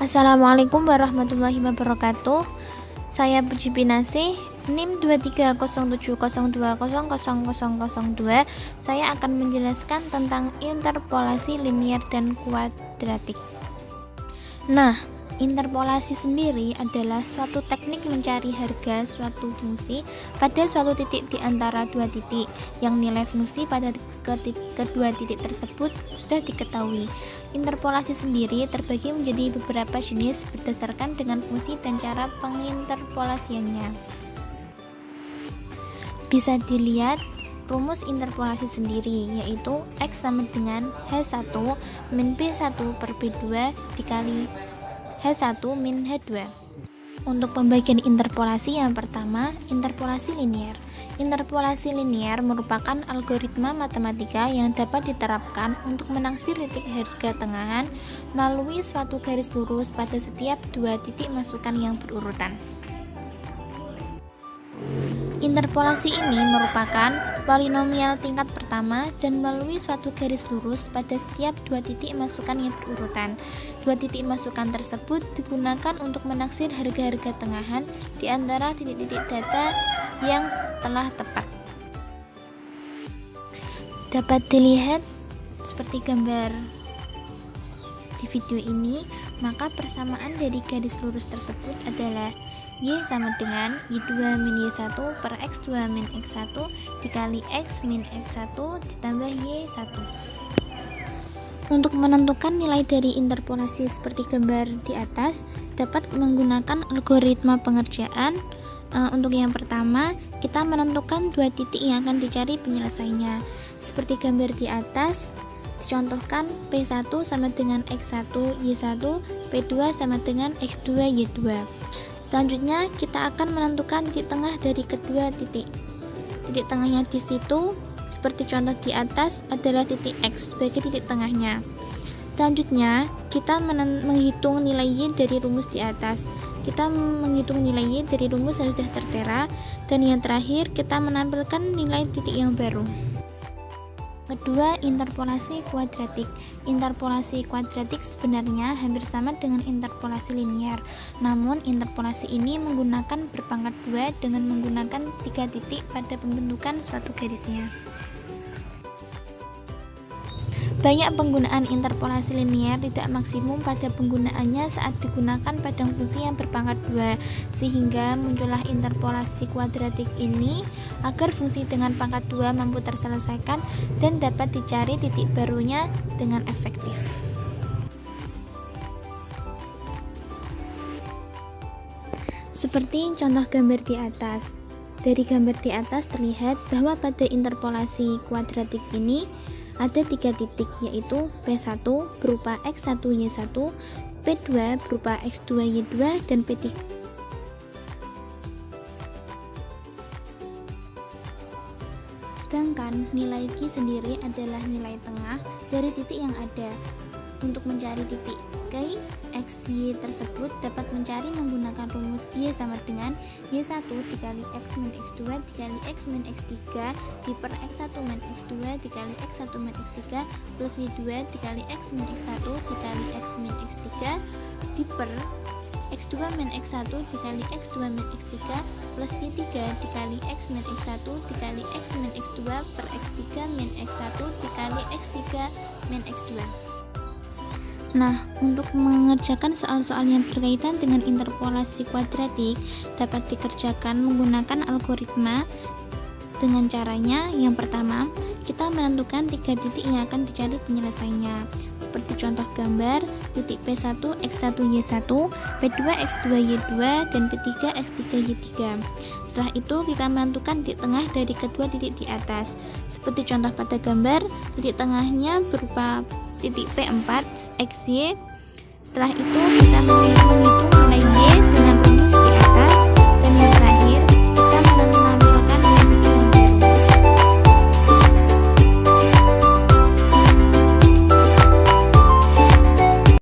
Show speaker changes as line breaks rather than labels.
Assalamualaikum warahmatullahi wabarakatuh. Saya Puji Binasih, NIM 230702000002. Saya akan menjelaskan tentang interpolasi linear dan kuadratik. Nah, interpolasi sendiri adalah suatu teknik mencari harga suatu fungsi pada suatu titik di antara dua titik yang nilai fungsi pada kedua titik tersebut sudah diketahui. Interpolasi sendiri terbagi menjadi beberapa jenis berdasarkan dengan fungsi dan cara penginterpolasiannya. Bisa dilihat rumus interpolasi sendiri, yaitu X sama dengan H1 min B1 per B2 dikali H1 min H2. Untuk pembagian interpolasi yang pertama, interpolasi linear. Interpolasi linear merupakan algoritma matematika yang dapat diterapkan untuk menaksir titik harga tengahan melalui suatu garis lurus pada setiap dua titik masukan yang berurutan. Interpolasi ini merupakan polinomial tingkat pertama dan melalui suatu garis lurus pada setiap dua titik masukan yang berurutan. Dua titik masukan tersebut digunakan untuk menaksir harga-harga tengahan di antara titik-titik data yang telah tepat. Dapat dilihat seperti gambar di video ini, maka persamaan dari garis lurus tersebut adalah Y sama dengan Y2 min Y1 per X2 min X1 dikali X min X1 ditambah Y1. Untuk menentukan nilai dari interpolasi seperti gambar di atas, dapat menggunakan algoritma pengerjaan. Untuk yang pertama, kita menentukan dua titik yang akan dicari penyelesaiannya. Seperti gambar di atas, dicontohkan P1 sama dengan X1 Y1, P2 sama dengan X2 Y2. Selanjutnya, kita akan menentukan titik tengah dari kedua titik. Titik tengahnya di situ, seperti contoh di atas, adalah titik X sebagai titik tengahnya. Selanjutnya, kita menghitung nilai Y dari rumus di atas. Kita menghitung nilai Y dari rumus yang sudah tertera, dan yang terakhir, kita menampilkan nilai titik yang baru. Kedua, interpolasi kuadratik. Interpolasi kuadratik sebenarnya hampir sama dengan interpolasi linear. Namun, interpolasi ini menggunakan berpangkat 2 dengan menggunakan 3 titik pada pembentukan suatu garisnya. Banyak penggunaan interpolasi linear tidak maksimum pada penggunaannya saat digunakan pada fungsi yang berpangkat 2, sehingga muncullah interpolasi kuadratik ini agar fungsi dengan pangkat 2 mampu terselesaikan dan dapat dicari titik barunya dengan efektif. Seperti contoh gambar di atas. Dari gambar di atas terlihat bahwa pada interpolasi kuadratik ini ada 3 titik, yaitu P1 berupa X1 Y1, P2 berupa X2 Y2, dan P3 sedangkan nilai Q sendiri adalah nilai tengah dari titik yang ada. Untuk mencari titik K, X, Y tersebut dapat mencari menggunakan rumus Y sama dengan Y1 dikali X min X2 dikali X min X3 diper X1 min X2 dikali X1 min X3 plus Y2 dikali X min X1 dikali X min X3 diper X2 min X1 dikali X2 min X3 plus Y3 dikali X min X1 dikali X min X2 per X3 min X1 dikali X3 min X2. Nah, untuk mengerjakan soal-soal yang berkaitan dengan interpolasi kuadratik dapat dikerjakan menggunakan algoritma. Dengan caranya, yang pertama, kita menentukan 3 titik yang akan dicari penyelesaiannya. Seperti contoh gambar, titik P1 X1 Y1, P2 X2 Y2, dan P3 X3 Y3. Setelah itu, kita menentukan titik tengah dari kedua titik di atas. Seperti contoh pada gambar, titik tengahnya berupa titik P4 XY. Setelah itu kita